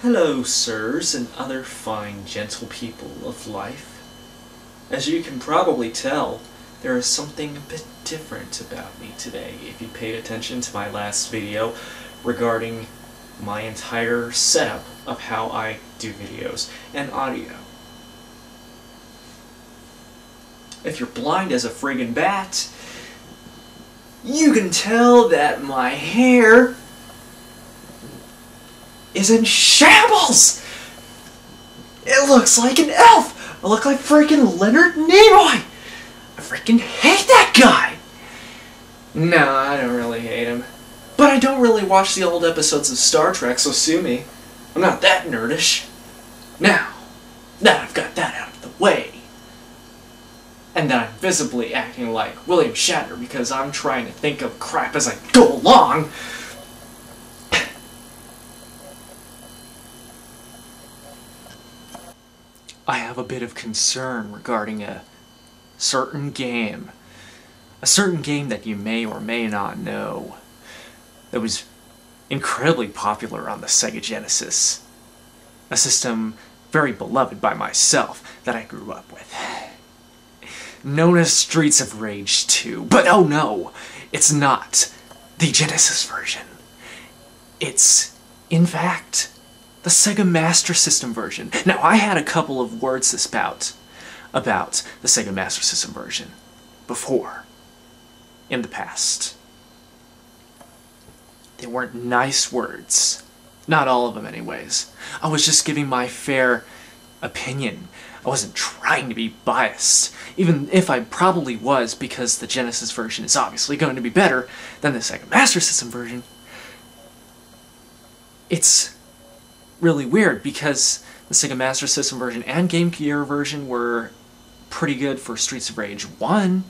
Hello, sirs, and other fine, gentle people of life. As you can probably tell, there is something a bit different about me today if you paid attention to my last video regarding my entire setup of how I do videos and audio. If you're blind as a friggin' bat, you can tell that my hair is in shambles! It looks like an elf! I look like freaking Leonard Nimoy! I freaking hate that guy! No, I don't really hate him. But I don't really watch the old episodes of Star Trek, so sue me. I'm not that nerdish. Now that I've got that out of the way, and that I'm visibly acting like William Shatner because I'm trying to think of crap as I go along, I have a bit of concern regarding a certain game. A certain game that you may or may not know that was incredibly popular on the Sega Genesis. A system very beloved by myself that I grew up with. Known as Streets of Rage 2. But oh no, it's not the Genesis version. It's, in fact, the Sega Master System version. Now, I had a couple of words to spout about the Sega Master System version before, in the past. They weren't nice words. Not all of them, anyways. I was just giving my fair opinion. I wasn't trying to be biased, even if I probably was, because the Genesis version is obviously going to be better than the Sega Master System version. It's really weird because the Sega Master System version and Game Gear version were pretty good for Streets of Rage 1.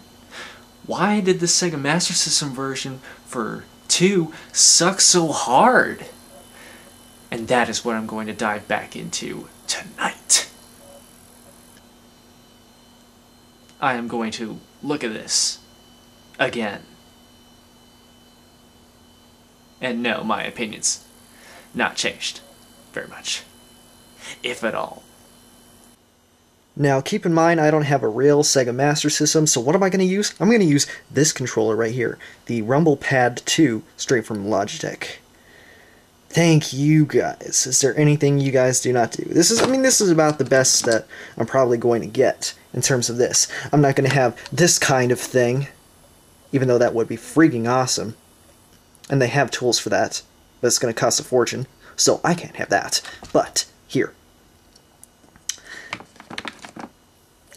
Why did the Sega Master System version for 2 suck so hard? And that is what I'm going to dive back into tonight. I am going to look at this again. And no, my opinion's not changed very much, if at all. Now, keep in mind, I don't have a real Sega Master System, so what am I going to use? I'm going to use this controller right here, the Rumble Pad 2, straight from Logitech. Thank you guys. Is there anything you guys do not do? This is about the best that I'm probably going to get in terms of this. I'm not going to have this kind of thing, even though that would be freaking awesome. And they have tools for that, but it's going to cost a fortune, so I can't have that. But here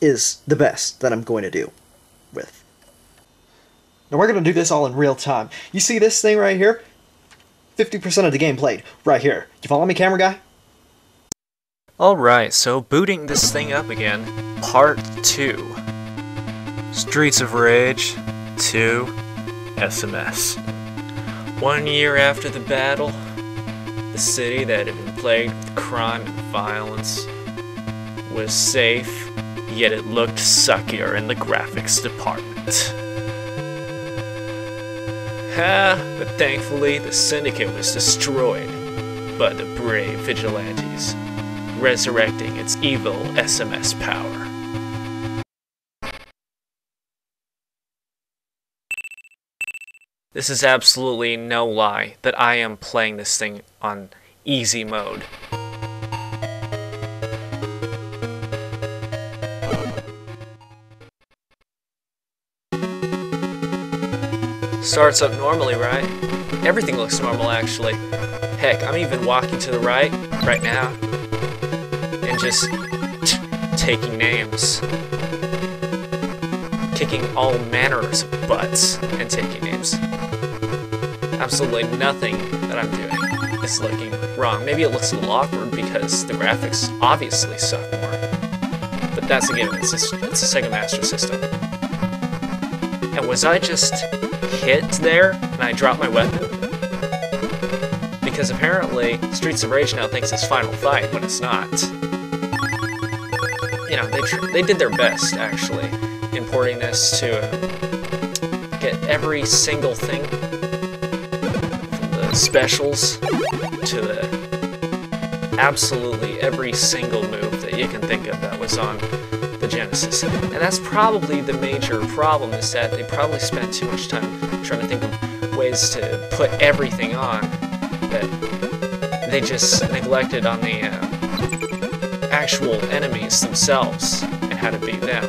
is the best that I'm going to do with. Now we're going to do this all in real time. You see this thing right here? 50% of the game played right here. You follow me, camera guy? Alright, so booting this thing up again, Part 2. Streets of Rage 2 SMS. 1 year after the battle, the city that had been plagued with crime and violence was safe, yet it looked suckier in the graphics department. But thankfully the syndicate was destroyed by the brave vigilantes, resurrecting its evil SMS power. This is absolutely no lie that I am playing this thing on easy mode. Starts up normally, right? Everything looks normal, actually. Heck, I'm even walking to the right now, and just taking names. Kicking all manners of butts and taking names. Absolutely nothing that I'm doing is looking wrong. Maybe it looks a little awkward because the graphics obviously suck more. But that's a given, it's a Sega Master System. And was I just hit there and I dropped my weapon? Because apparently Streets of Rage now thinks it's Final Fight when it's not. You know, they did their best, actually, importing this to get every single thing, from the specials to the absolutely every single move that you can think of that was on the Genesis. And that's probably the major problem, is that they probably spent too much time trying to think of ways to put everything on that they just neglected on the actual enemies themselves and how to beat them.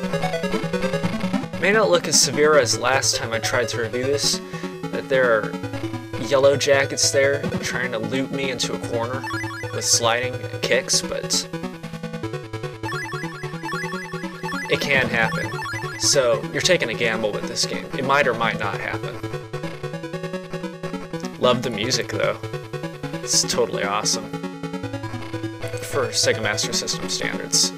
It may not look as severe as last time I tried to review this, that there are yellow jackets there trying to loot me into a corner with sliding kicks, but it can happen. So you're taking a gamble with this game. It might or might not happen. Love the music though. It's totally awesome. For Sega Master System standards.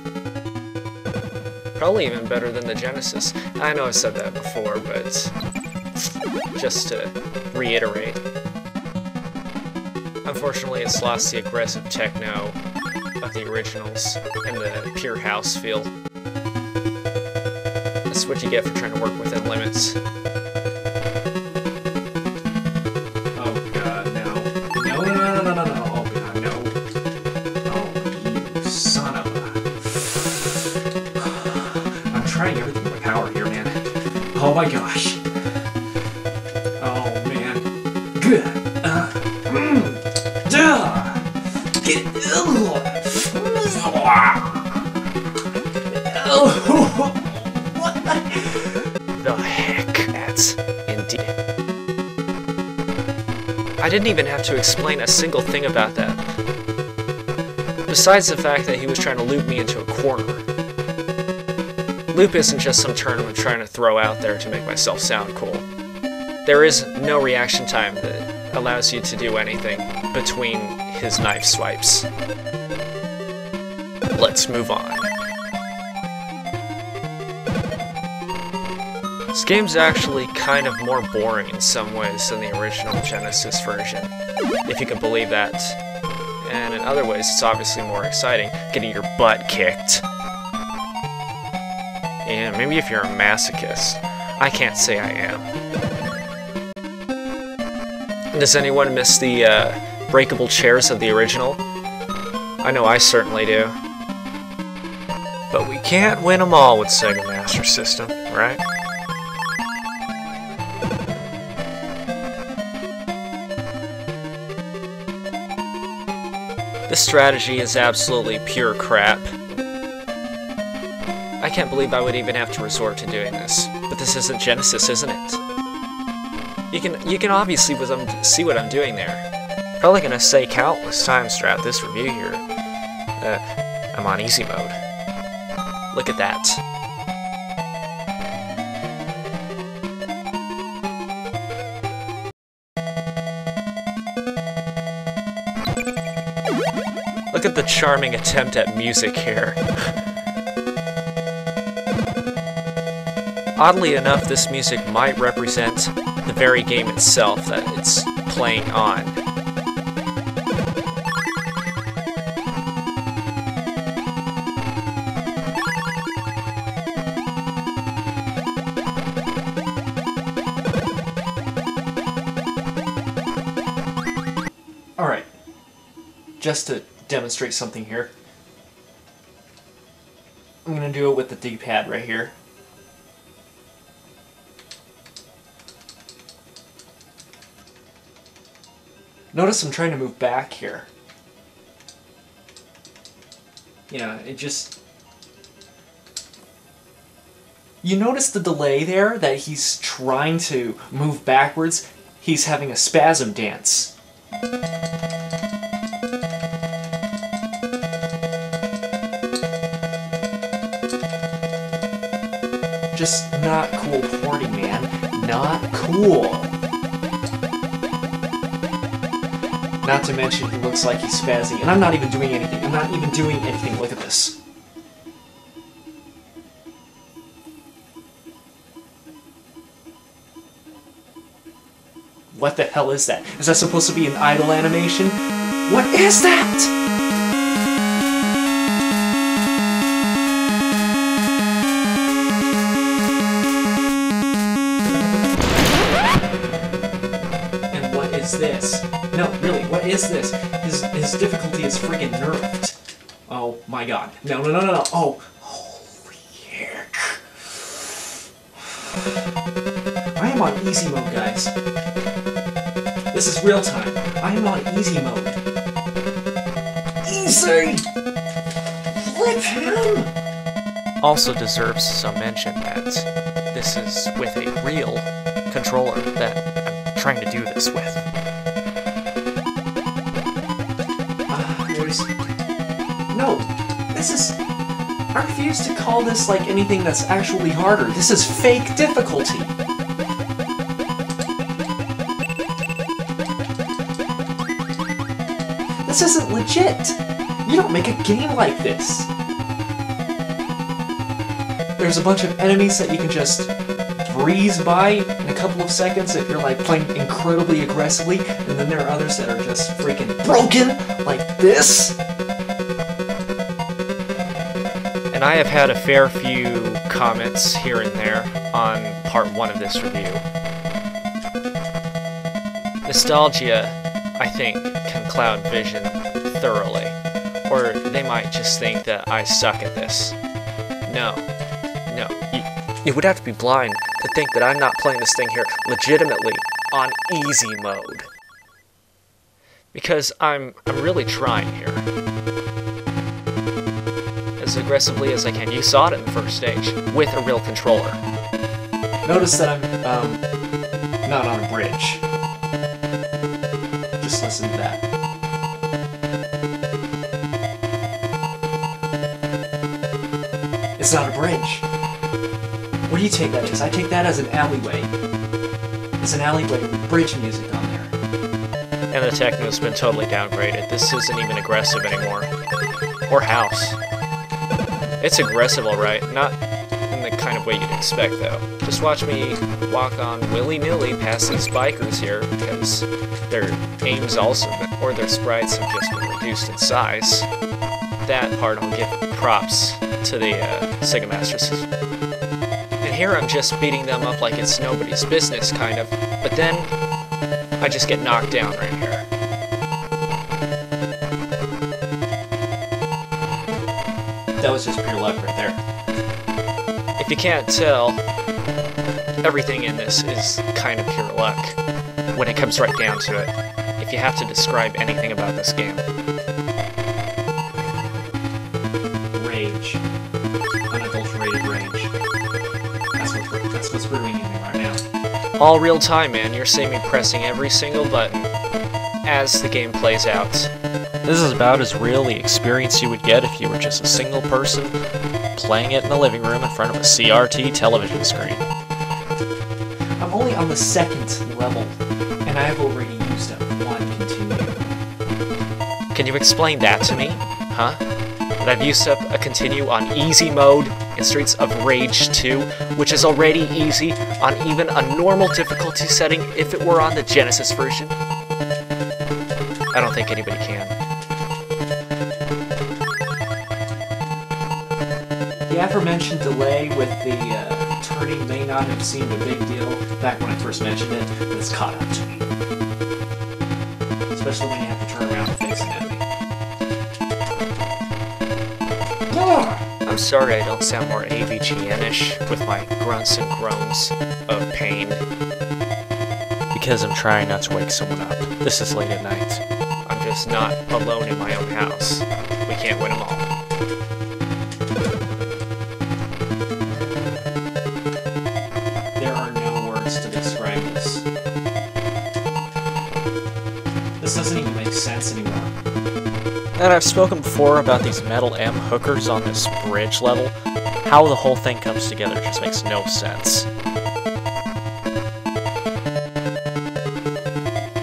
Probably even better than the Genesis. I know I've said that before, but just to reiterate. Unfortunately, it's lost the aggressive techno of the originals and the pure house feel. That's what you get for trying to work within limits. Oh god, no. No, no, no, no, no, no. Oh god, no. Oh, you son of a... I'm trying everything with power here, man. Oh my gosh. Oh man. Good. Get... The heck? That's indeed. I didn't even have to explain a single thing about that. Besides the fact that he was trying to loop me into a corner. Loop isn't just some term I'm trying to throw out there to make myself sound cool. There is no reaction time that allows you to do anything between his knife swipes. Let's move on. This game's actually kind of more boring in some ways than the original Genesis version, if you can believe that. And in other ways, it's obviously more exciting, getting your butt kicked. And maybe if you're a masochist. I can't say I am. Does anyone miss the breakable chairs of the original? I know I certainly do. But we can't win them all with Sega Master System, right? This strategy is absolutely pure crap. I can't believe I would even have to resort to doing this. But this isn't Genesis, isn't it? You can obviously see what I'm doing there. Probably gonna say countless times throughout this review here that I'm on easy mode. Look at that. Look at the charming attempt at music here. Oddly enough, this music might represent the very game itself that it's playing on. Alright. Just to demonstrate something here. I'm gonna do it with the D-pad right here. Notice I'm trying to move back here. Yeah, it just... You notice the delay there, that he's trying to move backwards? He's having a spasm dance. Just not cool porting, man. Not cool. Not to mention he looks like he's spazzing, and I'm not even doing anything. I'm not even doing anything. Look at this. What the hell is that? Is that supposed to be an idle animation? What is that? And what is this? No, really, what is this? His difficulty is friggin' nerfed. Oh my god. No, no, no, no, no. Oh, holy heck. I am on easy mode, guys. This is real time. I am on easy mode. Easy! Flip him! Also deserves some mention that this is with a real controller that I'm trying to do this with. No, this is... I refuse to call this like anything that's actually harder. This is fake difficulty. This isn't legit. You don't make a game like this. There's a bunch of enemies that you can just breeze by in a couple of seconds if you're like playing incredibly aggressively, and then there are others that are just freaking broken like this. And I have had a fair few comments here and there on part 1 of this review. Nostalgia, I think, can cloud vision thoroughly. Or they might just think that I suck at this. No. You would have to be blind to think that I'm not playing this thing here legitimately on easy mode. Because I'm really trying here. As aggressively as I can. You saw it in the first stage, with a real controller. Notice that I'm, not on a bridge. Just listen to that. It's not a bridge. What do you take that as? I take that as an alleyway. It's an alleyway with bridge music on there. And the techno's been totally downgraded. This isn't even aggressive anymore. Or house. It's aggressive, alright. Not in the kind of way you'd expect, though. Just watch me walk on willy-nilly past these bikers here, because their aim's also been, or their sprites have just been reduced in size. That part I'll give props to the Sega Master System. And here I'm just beating them up like it's nobody's business, kind of. But then, I just get knocked down right here. That was just pure luck right there. If you can't tell, everything in this is kind of pure luck, when it comes right down to it, if you have to describe anything about this game. Rage. Unadulterated rage. That's what's brewing in me right now. All real time, man. You're seeing me pressing every single button as the game plays out. This is about as real the experience you would get if you were just a single person playing it in the living room in front of a CRT television screen. I'm only on the second level, and I have already used up one continue. Can you explain that to me? Huh? That I've used up a continue on easy mode in Streets of Rage 2, which is already easy on even a normal difficulty setting if it were on the Genesis version? I don't think anybody can. The aforementioned delay with the turning may not have seemed a big deal back when I first mentioned it, but it's caught up to me. Especially when you have to turn around and face an enemy. I'm sorry I don't sound more AVGN-ish with my grunts and groans of pain. Because I'm trying not to wake someone up. This is late at night. I'm just not alone in my own house. We can't win them all. There are no words to describe this. This doesn't even make sense anymore. And I've spoken before about these Metal M hookers on this bridge level. How the whole thing comes together just makes no sense.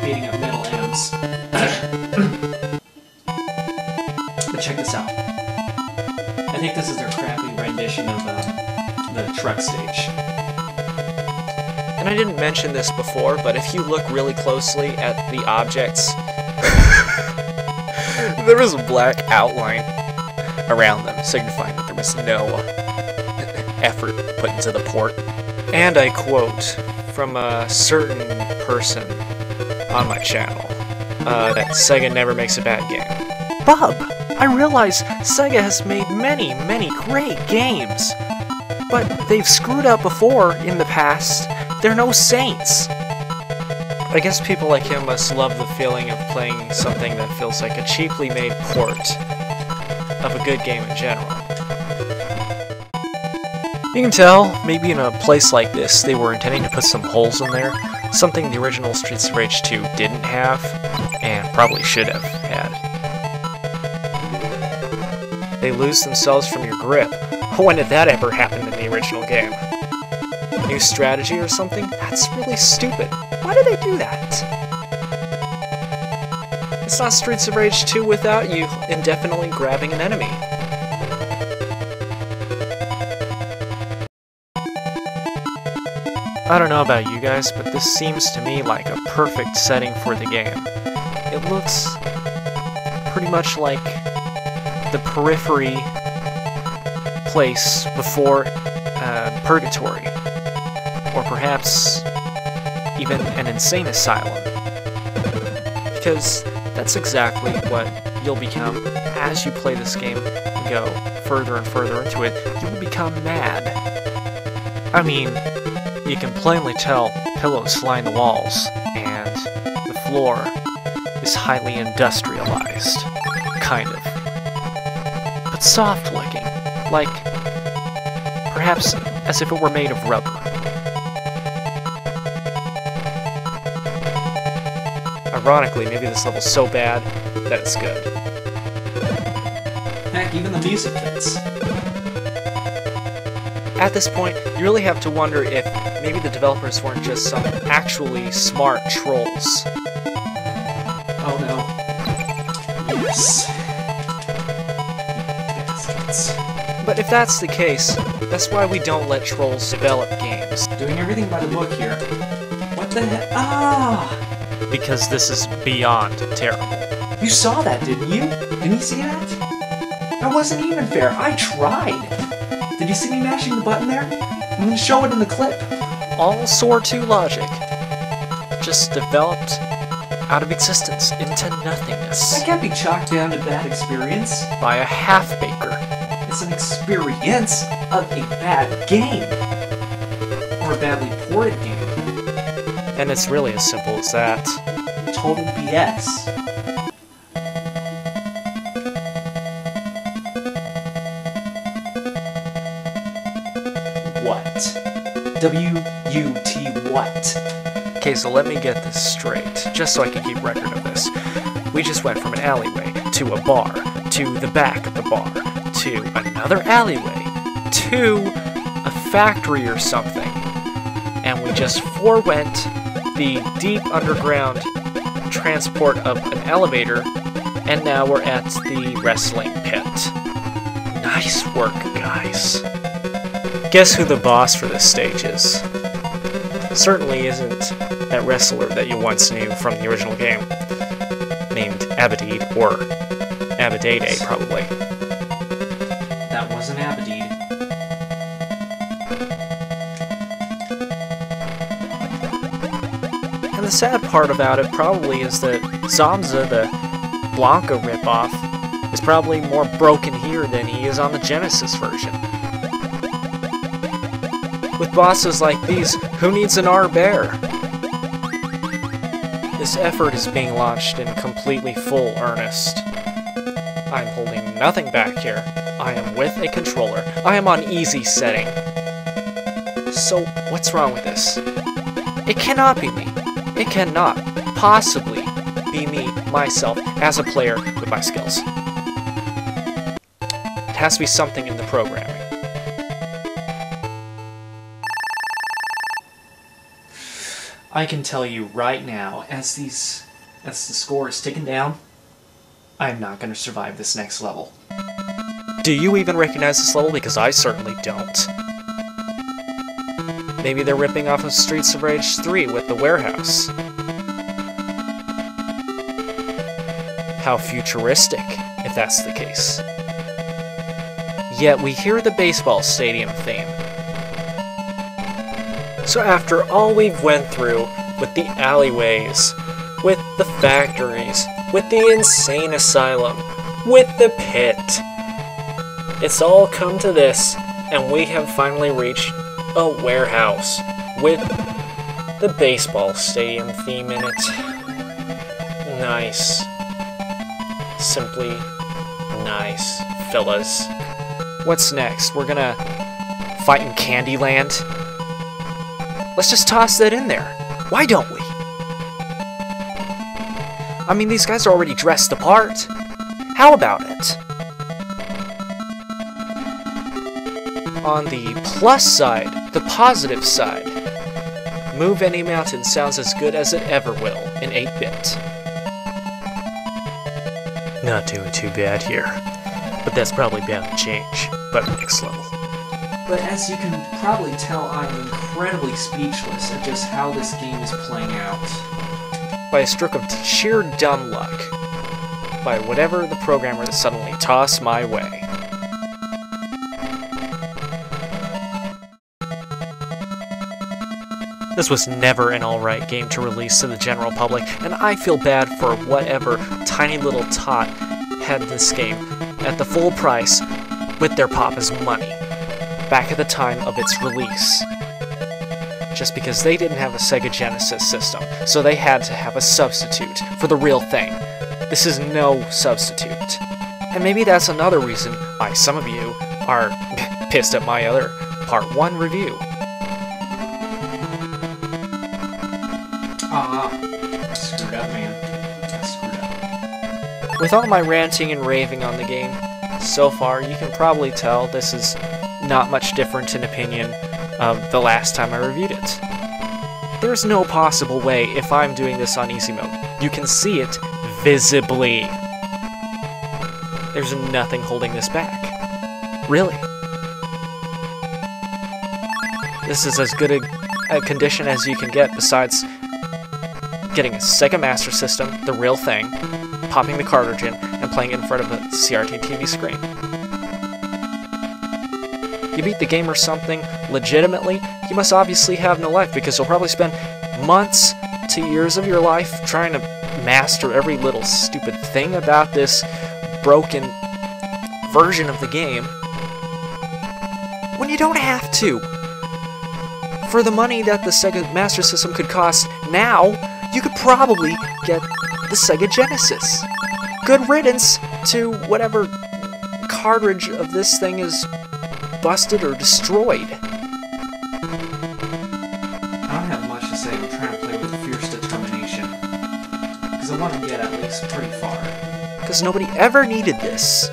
Beating up Metal M's. But check this out. I think this is their crappy rendition of the truck stage. And I didn't mention this before, but if you look really closely at the objects, there was a black outline around them, signifying that there was no effort put into the port. And I quote from a certain person on my channel, that Sega never makes a bad game. Bub, I realize Sega has made many, many great games, but they've screwed up before in the past. They're no saints. I guess people like him must love the feeling of playing something that feels like a cheaply made port of a good game in general. You can tell, maybe in a place like this, they were intending to put some holes in there, something the original Streets of Rage 2 didn't have, and probably should have had. They lose themselves from your grip. When did that ever happen in the original game? New strategy or something? That's really stupid. Why do they do that? It's not Streets of Rage 2 without you indefinitely grabbing an enemy. I don't know about you guys, but this seems to me like a perfect setting for the game. It looks pretty much like the periphery place before Purgatory, or perhaps even an insane asylum, because that's exactly what you'll become as you play this game and go further and further into it. You will become mad. I mean, you can plainly tell pillows line the walls, and the floor is highly industrialized, kind of, but soft looking, like perhaps as if it were made of rubber. Ironically, maybe this level's so bad that it's good. Heck, even the music fits. At this point, you really have to wonder if maybe the developers weren't just some actually smart trolls. Oh no. Yes. Bastards. But if that's the case, that's why we don't let trolls develop games. Doing everything by the book here. What the heck? Ah! Because this is beyond terrible. You saw that, didn't you? Didn't you see that? That wasn't even fair. I tried. Did you see me mashing the button there? I'm gonna show it in the clip. All SOAR 2 logic. Just developed out of existence into nothingness. That can't be chalked down to bad experience. By a half-baker. It's an experience of a bad game. Or a badly ported game. And it's really as simple as that. Total BS. What? W-U-T what? Okay, so let me get this straight, just so I can keep record of this. We just went from an alleyway, to a bar, to the back of the bar, to another alleyway, to a factory or something. And we just forewent the deep underground transport of an elevator, and now we're at the wrestling pit. Nice work, guys. Guess who the boss for this stage is? Certainly isn't that wrestler that you once knew from the original game, named Abadid, or Abadede, probably. That wasn't Abadid. And the sad part about it probably is that Zamza, the Blanca ripoff, is probably more broken here than he is on the Genesis version. With bosses like these, who needs an R-Bear? This effort is being launched in completely full earnest. I'm holding nothing back here. I am with a controller. I am on easy setting. So, what's wrong with this? It cannot be me. It cannot possibly be me, myself, as a player with my skills. It has to be something in the programming. I can tell you right now, as the score is ticking down, I'm not going to survive this next level. Do you even recognize this level? Because I certainly don't. Maybe they're ripping off of Streets of Rage 3 with the warehouse. How futuristic, if that's the case. Yet we hear the baseball stadium theme. So after all we've went through with the alleyways with the factories, with the insane asylum, with the pit. It's all come to this, and we have finally reached a warehouse with the baseball stadium theme in it. Nice. Simply nice, fellas. What's next? We're gonna fight in Candyland? Let's just toss that in there. Why don't we? I mean, these guys are already dressed the part. How about it? On the plus side, the positive side, Move Any Mountain sounds as good as it ever will in 8-bit. Not doing too bad here, but that's probably bound to change by the next level. But as you can probably tell, I'm incredibly speechless at just how this game is playing out. By a stroke of sheer dumb luck. By whatever the programmer suddenly tossed my way. This was never an alright game to release to the general public, and I feel bad for whatever tiny little tot had this game at the full price with their papa's money back at the time of its release. Just because they didn't have a Sega Genesis system, so they had to have a substitute for the real thing. This is no substitute. And maybe that's another reason why some of you are pissed at my other Part 1 review. I screwed up, man. I screwed up. With all my ranting and raving on the game, so far you can probably tell this is not much different in opinion of the last time I reviewed it. There's no possible way if I'm doing this on easy mode. You can see it visibly. There's nothing holding this back. Really. This is as good a condition as you can get besides getting a Sega Master System, the real thing, popping the cartridge in, and playing it in front of a CRT TV screen. You beat the game or something legitimately, you must obviously have no life, because you'll probably spend months to years of your life trying to master every little stupid thing about this broken version of the game, when you don't have to. For the money that the Sega Master System could cost now, you could probably get the Sega Genesis. Good riddance to whatever cartridge of this thing is busted or destroyed. I don't have much to say. I'm trying to play with fierce determination. Because I want to get at least pretty far. Because nobody ever needed this.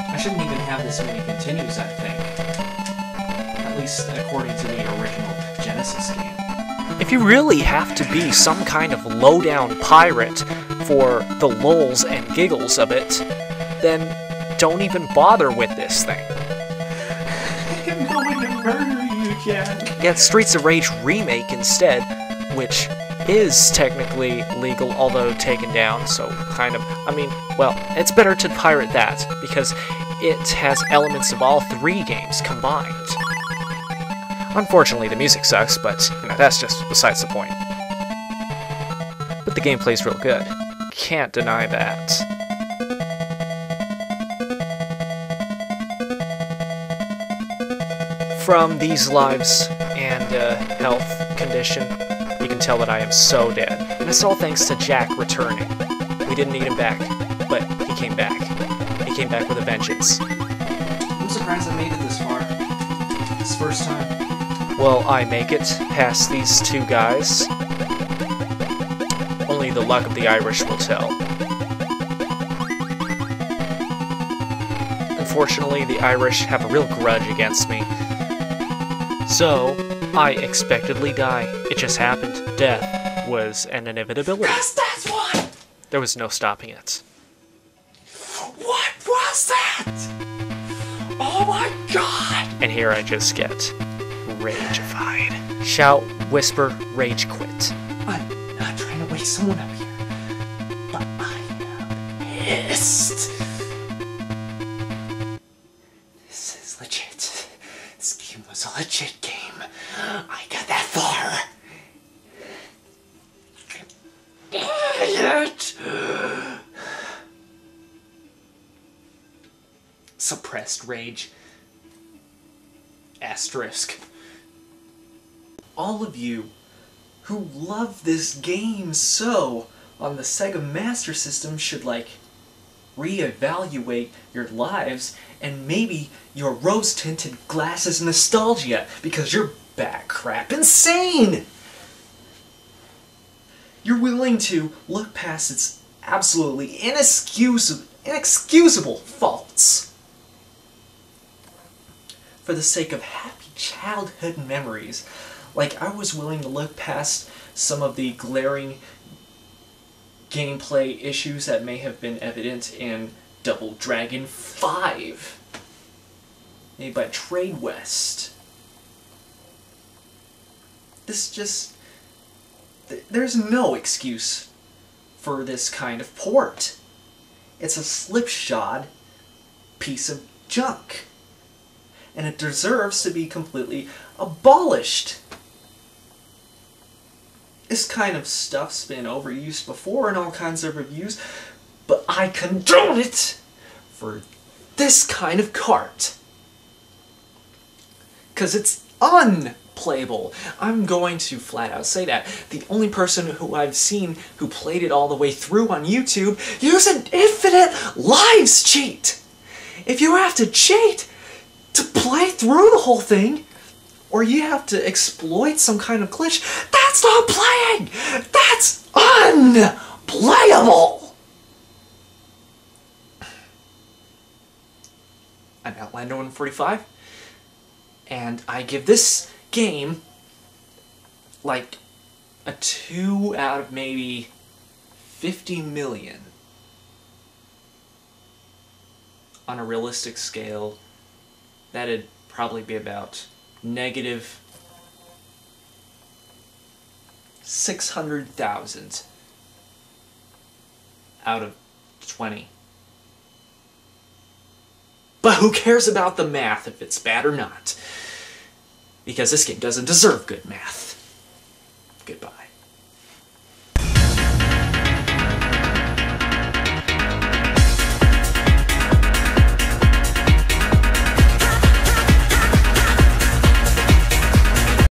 I shouldn't even have this many continues, I think. At least according to the original Genesis game. If you really have to be some kind of low-down pirate for the lulz and giggles of it, then don't even bother with this thing. I'm going to murder you, Jack. Get Streets of Rage Remake instead, which is technically legal, although taken down, so kind of, I mean, well, it's better to pirate that, because it has elements of all three games combined. Unfortunately, the music sucks, but you know, that's just besides the point. But the gameplay's real good. Can't deny that. From these lives and health condition, you can tell that I am so dead. And it's all thanks to Jack returning. We didn't need him back, but he came back. He came back with a vengeance. I'm surprised I made it this far. This first time. Will I make it past these two guys? Only the luck of the Irish will tell. Unfortunately, the Irish have a real grudge against me. So, I expectedly die. It just happened. Death was an inevitability. Yes, that's what! There was no stopping it. What was that? Oh my god! And here I just get ragified. Shout, whisper, rage quit. I'm not trying to wake someone up here, but I am pissed. This is legit. This game was a legit game. I got that far. West Rage asterisk. All of you who love this game so on the Sega Master System should, like, reevaluate your lives and maybe your rose-tinted glasses nostalgia, because you're bat crap insane! You're willing to look past its absolutely inexcusable faults for the sake of happy childhood memories. Like, I was willing to look past some of the glaring gameplay issues that may have been evident in Double Dragon 5, made by Trade West. There's no excuse for this kind of port. It's a slipshod piece of junk, and it deserves to be completely abolished. This kind of stuff's been overused before in all kinds of reviews, but I condone it for this kind of cart. 'Cause it's unplayable. I'm going to flat out say that. The only person who I've seen who played it all the way through on YouTube used an infinite lives cheat. If you have to cheat to play through the whole thing, or you have to exploit some kind of glitch, that's not playing! That's unplayable! I'm Outlander 145, and I give this game like a 2 out of maybe 50 million. On a realistic scale, that'd probably be about negative 600,000 out of 20. But who cares about the math if it's bad or not? Because this game doesn't deserve good math.